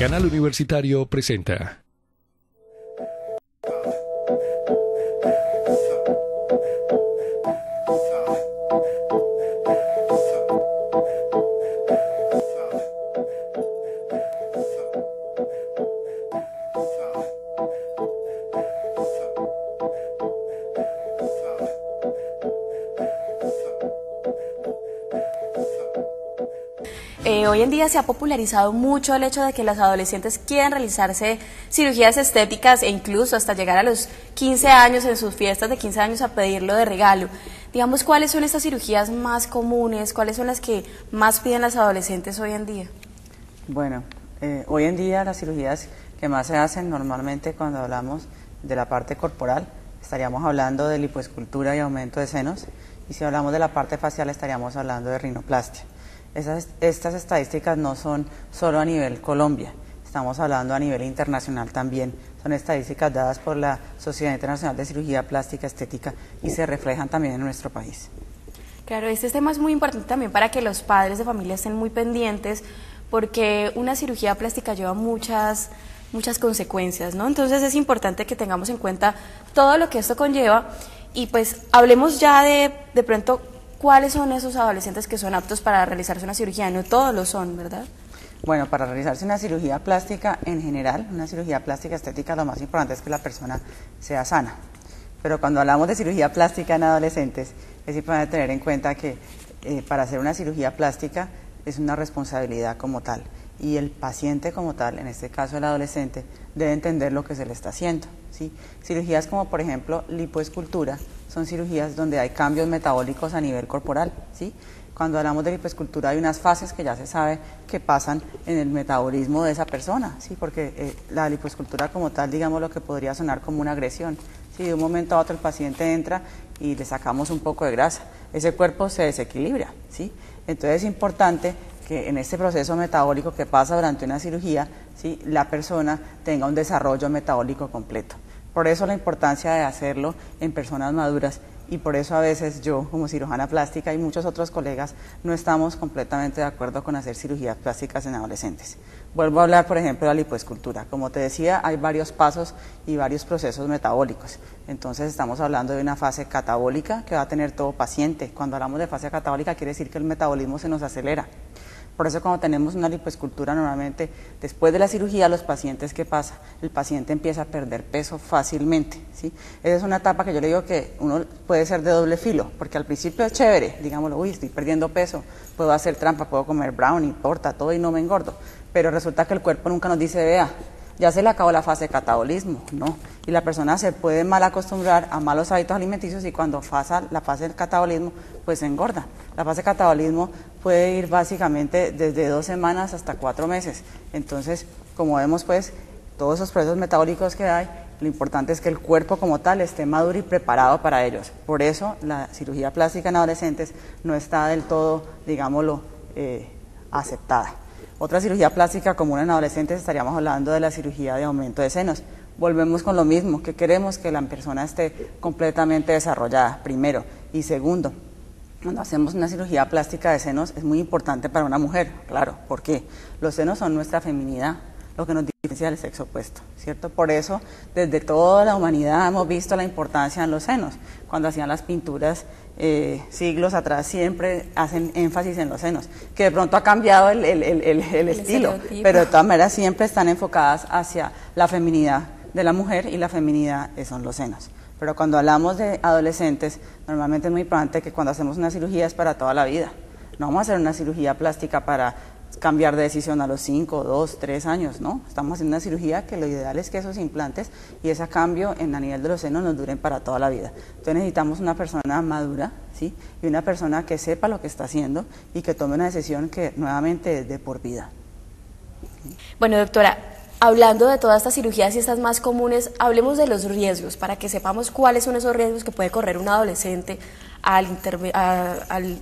Canal Universitario presenta. Hoy en día se ha popularizado mucho el hecho de que los adolescentes quieran realizarse cirugías estéticas e incluso hasta llegar a los 15 años, en sus fiestas de 15 años, a pedirlo de regalo. Digamos, ¿cuáles son estas cirugías más comunes? ¿Cuáles son las que más piden las adolescentes hoy en día? Bueno, hoy en día las cirugías que más se hacen normalmente cuando hablamos de la parte corporal, estaríamos hablando de lipoescultura y aumento de senos, y si hablamos de la parte facial estaríamos hablando de rinoplastia. Estas estadísticas no son solo a nivel Colombia, estamos hablando a nivel internacional también. Son estadísticas dadas por la Sociedad Internacional de Cirugía Plástica Estética y se reflejan también en nuestro país. Claro, este tema es muy importante también para que los padres de familia estén muy pendientes, porque una cirugía plástica lleva muchas consecuencias, ¿no? Entonces es importante que tengamos en cuenta todo lo que esto conlleva y pues hablemos ya de pronto cuáles son esos adolescentes que son aptos para realizarse una cirugía. No todos lo son, ¿verdad? Bueno, para realizarse una cirugía plástica en general, una cirugía plástica estética, lo más importante es que la persona sea sana. Pero cuando hablamos de cirugía plástica en adolescentes, es importante tener en cuenta que para hacer una cirugía plástica es una responsabilidad como tal. Y el paciente como tal, en este caso el adolescente, debe entender lo que se le está haciendo, ¿sí? Cirugías como por ejemplo lipoescultura son cirugías donde hay cambios metabólicos a nivel corporal, ¿sí? Cuando hablamos de lipoescultura hay unas fases que ya se sabe que pasan en el metabolismo de esa persona, ¿sí? Porque la lipoescultura como tal, digamos, lo que podría sonar como una agresión, ¿sí? De un momento a otro el paciente entra y le sacamos un poco de grasa, ese cuerpo se desequilibra, ¿sí? Entonces es importante que en este proceso metabólico que pasa durante una cirugía, ¿sí?, la persona tenga un desarrollo metabólico completo. Por eso la importancia de hacerlo en personas maduras y por eso a veces yo como cirujana plástica y muchos otros colegas no estamos completamente de acuerdo con hacer cirugías plásticas en adolescentes. Vuelvo a hablar por ejemplo de la lipoescultura. Como te decía, hay varios pasos y varios procesos metabólicos. Entonces estamos hablando de una fase catabólica que va a tener todo paciente. Cuando hablamos de fase catabólica quiere decir que el metabolismo se nos acelera. Por eso cuando tenemos una lipoescultura normalmente después de la cirugía los pacientes, ¿qué pasa? El paciente empieza a perder peso fácilmente, ¿sí? Esa es una etapa que yo le digo que uno puede ser de doble filo, porque al principio es chévere, digámoslo, uy, estoy perdiendo peso, puedo hacer trampa, puedo comer brownie, torta, todo y no me engordo, pero resulta que el cuerpo nunca nos dice, vea, ya se le acabó la fase de catabolismo, ¿no? Y la persona se puede mal acostumbrar a malos hábitos alimenticios y cuando pasa la fase del catabolismo, pues se engorda. La fase de catabolismo puede ir básicamente desde 2 semanas hasta 4 meses. Entonces, como vemos, pues, todos esos procesos metabólicos que hay, lo importante es que el cuerpo como tal esté maduro y preparado para ellos. Por eso, la cirugía plástica en adolescentes no está del todo, digámoslo, aceptada. Otra cirugía plástica común en adolescentes estaríamos hablando de la cirugía de aumento de senos. Volvemos con lo mismo, que queremos que la persona esté completamente desarrollada, primero. Y segundo, cuando hacemos una cirugía plástica de senos es muy importante para una mujer, claro, ¿por qué? Los senos son nuestra feminidad, lo que nos diferencia del sexo opuesto, ¿cierto? Por eso, desde toda la humanidad hemos visto la importancia en los senos. Cuando hacían las pinturas siglos atrás siempre hacen énfasis en los senos, que de pronto ha cambiado el estilo, pero de todas maneras siempre están enfocadas hacia la feminidad de la mujer y la feminidad son los senos. Pero cuando hablamos de adolescentes, normalmente es muy importante que cuando hacemos una cirugía es para toda la vida. No vamos a hacer una cirugía plástica para cambiar de decisión a los 5, 2, 3 años, ¿no? Estamos haciendo una cirugía que lo ideal es que esos implantes y ese cambio a nivel de los senos nos duren para toda la vida. Entonces necesitamos una persona madura, ¿sí? Y una persona que sepa lo que está haciendo y que tome una decisión que nuevamente es de por vida. Bueno, doctora, hablando de todas estas cirugías y estas más comunes, hablemos de los riesgos para que sepamos cuáles son esos riesgos que puede correr un adolescente al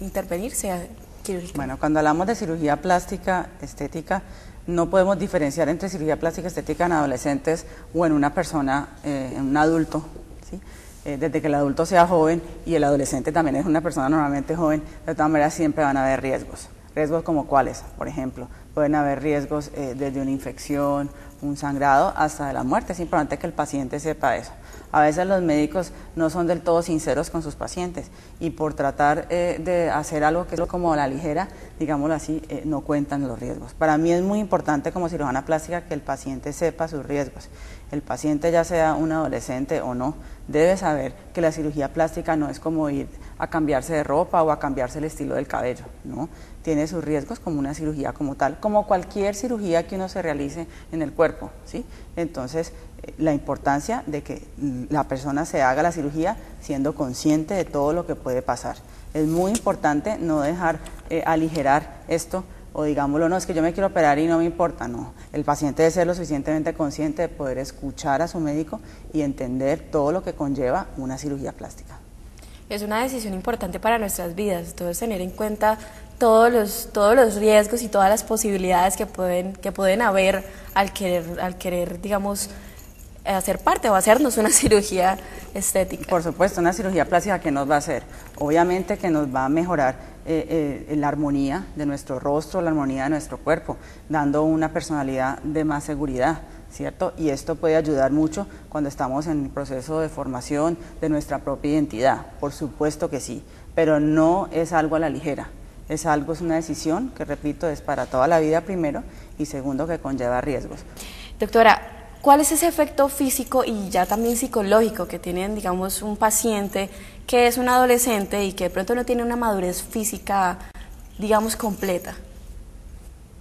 intervenirse quirúrgicamente. Bueno, cuando hablamos de cirugía plástica estética, no podemos diferenciar entre cirugía plástica estética en adolescentes o en una persona, en un adulto, ¿sí? Desde que el adulto sea joven y el adolescente también es una persona normalmente joven, de todas maneras siempre van a haber riesgos. Riesgos como cuáles, por ejemplo, pueden haber riesgos desde una infección, un sangrado, hasta de la muerte. Es importante que el paciente sepa eso. A veces los médicos no son del todo sinceros con sus pacientes y por tratar de hacer algo que es como a la ligera, digámoslo así, no cuentan los riesgos. Para mí es muy importante como cirujana plástica que el paciente sepa sus riesgos. El paciente, ya sea un adolescente o no, debe saber que la cirugía plástica no es como ir a cambiarse de ropa o a cambiarse el estilo del cabello, ¿no? Tiene sus riesgos como una cirugía como tal, como cualquier cirugía que uno se realice en el cuerpo, ¿sí? Entonces, la importancia de que la persona se haga la cirugía siendo consciente de todo lo que puede pasar. Es muy importante no dejar aligerar esto, o digámoslo, no, es que yo me quiero operar y no me importa, no. El paciente debe ser lo suficientemente consciente de poder escuchar a su médico y entender todo lo que conlleva una cirugía plástica. Es una decisión importante para nuestras vidas, entonces tener en cuenta todos los riesgos y todas las posibilidades que pueden haber al querer, digamos, hacer parte o hacernos una cirugía estética. Por supuesto, una cirugía plástica, ¿qué nos va a hacer? Obviamente que nos va a mejorar la armonía de nuestro rostro, la armonía de nuestro cuerpo, dando una personalidad de más seguridad, ¿cierto? Y esto puede ayudar mucho cuando estamos en el proceso de formación de nuestra propia identidad, por supuesto que sí, pero no es algo a la ligera, es una decisión que, repito, es para toda la vida primero y segundo que conlleva riesgos. Doctora, ¿cuál es ese efecto físico y ya también psicológico que tienen, digamos, un paciente que es un adolescente y que de pronto no tiene una madurez física, digamos, completa?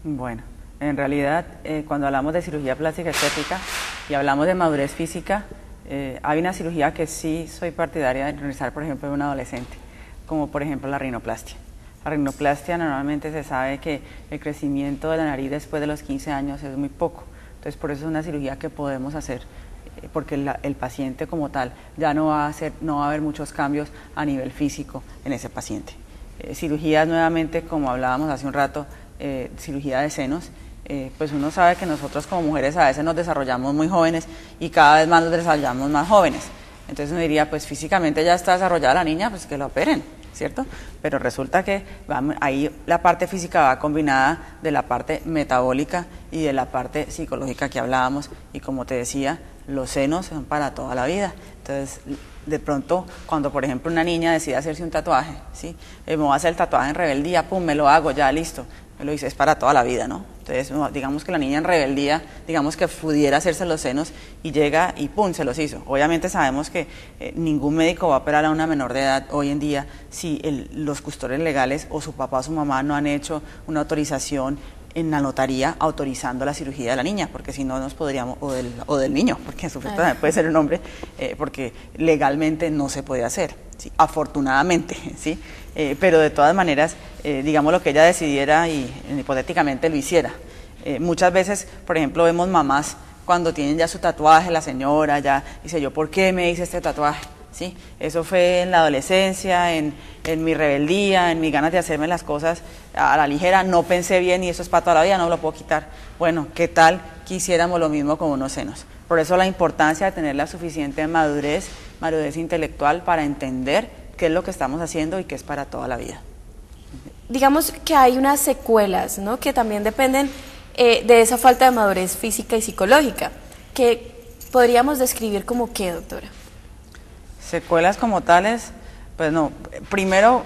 Bueno, en realidad, cuando hablamos de cirugía plástica estética y hablamos de madurez física, hay una cirugía que sí soy partidaria de realizar, por ejemplo, en un adolescente, como por ejemplo la rinoplastia. La rinoplastia normalmente se sabe que el crecimiento de la nariz después de los 15 años es muy poco. Entonces, por eso es una cirugía que podemos hacer, porque el paciente como tal ya no va a haber muchos cambios a nivel físico en ese paciente. Cirugías nuevamente, como hablábamos hace un rato, cirugía de senos, pues uno sabe que nosotros como mujeres a veces nos desarrollamos muy jóvenes y cada vez más nos desarrollamos más jóvenes. Entonces uno diría, pues físicamente ya está desarrollada la niña, pues que la operen, ¿cierto? Pero resulta que ahí la parte física va combinada de la parte metabólica y de la parte psicológica que hablábamos, y como te decía, los senos son para toda la vida. Entonces, de pronto, cuando por ejemplo una niña decide hacerse un tatuaje, ¿sí? Me voy a hacer el tatuaje en rebeldía, pum, me lo hago, ya listo, me lo hice, es para toda la vida, ¿no? Entonces, digamos que la niña en rebeldía, digamos que pudiera hacerse los senos y llega y pum, se los hizo. Obviamente sabemos que ningún médico va a operar a una menor de edad hoy en día si los custodios legales o su papá o su mamá no han hecho una autorización en la notaría autorizando la cirugía de la niña, porque si no nos podríamos, o del niño, porque en su efecto también puede ser un hombre, porque legalmente no se puede hacer, ¿sí? Afortunadamente, ¿sí? Pero de todas maneras, digamos lo que ella decidiera y hipotéticamente lo hiciera. Muchas veces, por ejemplo, vemos mamás cuando tienen ya su tatuaje, la señora ya dice, yo, ¿por qué me hice este tatuaje? ¿Sí? Eso fue en la adolescencia, en mi rebeldía, en mis ganas de hacerme las cosas a la ligera, no pensé bien y eso es para toda la vida, no me lo puedo quitar. Bueno, ¿qué tal que hiciéramos lo mismo con unos senos? Por eso la importancia de tener la suficiente madurez intelectual para entender qué es lo que estamos haciendo y que es para toda la vida. Digamos que hay unas secuelas, ¿no?, que también dependen de esa falta de madurez física y psicológica, que podríamos describir como qué, doctora. Secuelas como tales, pues no, primero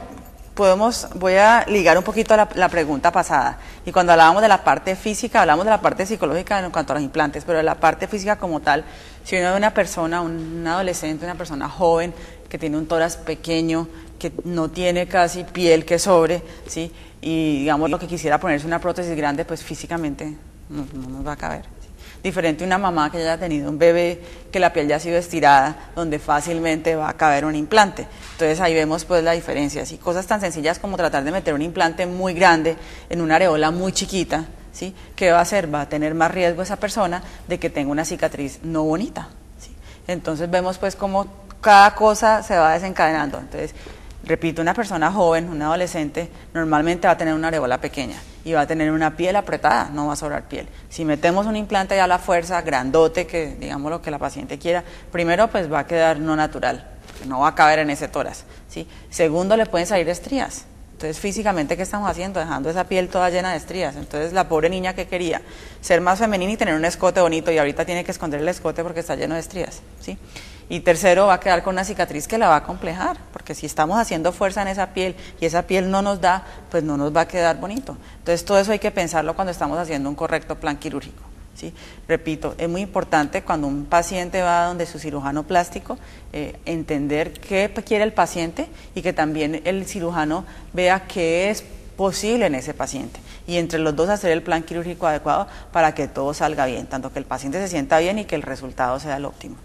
voy a ligar un poquito a la pregunta pasada, y cuando hablábamos de la parte física, hablamos de la parte psicológica en cuanto a los implantes, pero de la parte física como tal, si uno ve una persona, un adolescente, una persona joven, que tiene un tórax pequeño, que no tiene casi piel que sobre, ¿sí? Y digamos lo que quisiera ponerse una prótesis grande, pues físicamente no nos va a caber. Diferente a una mamá que haya tenido un bebé, que la piel ya ha sido estirada, donde fácilmente va a caber un implante. Entonces ahí vemos pues la diferencia, ¿sí? Cosas tan sencillas como tratar de meter un implante muy grande en una areola muy chiquita, ¿sí? ¿Qué va a hacer? Va a tener más riesgo esa persona de que tenga una cicatriz no bonita, ¿sí? Entonces vemos pues cómo cada cosa se va desencadenando. Entonces, repito, una persona joven, un adolescente, normalmente va a tener una areola pequeña y va a tener una piel apretada, no va a sobrar piel. Si metemos un implante ya a la fuerza, grandote, que digamos lo que la paciente quiera, primero pues va a quedar no natural, no va a caber en ese tórax, ¿sí? Segundo, le pueden salir estrías. Entonces, físicamente, ¿qué estamos haciendo? Dejando esa piel toda llena de estrías. Entonces, la pobre niña que quería ser más femenina y tener un escote bonito, y ahorita tiene que esconder el escote porque está lleno de estrías, ¿sí? Y tercero, va a quedar con una cicatriz que la va a complejar, porque si estamos haciendo fuerza en esa piel y esa piel no nos da, pues no nos va a quedar bonito. Entonces, todo eso hay que pensarlo cuando estamos haciendo un correcto plan quirúrgico, ¿sí? Repito, es muy importante cuando un paciente va donde su cirujano plástico, entender qué quiere el paciente y que también el cirujano vea qué es posible en ese paciente, y entre los dos hacer el plan quirúrgico adecuado para que todo salga bien, tanto que el paciente se sienta bien y que el resultado sea el óptimo.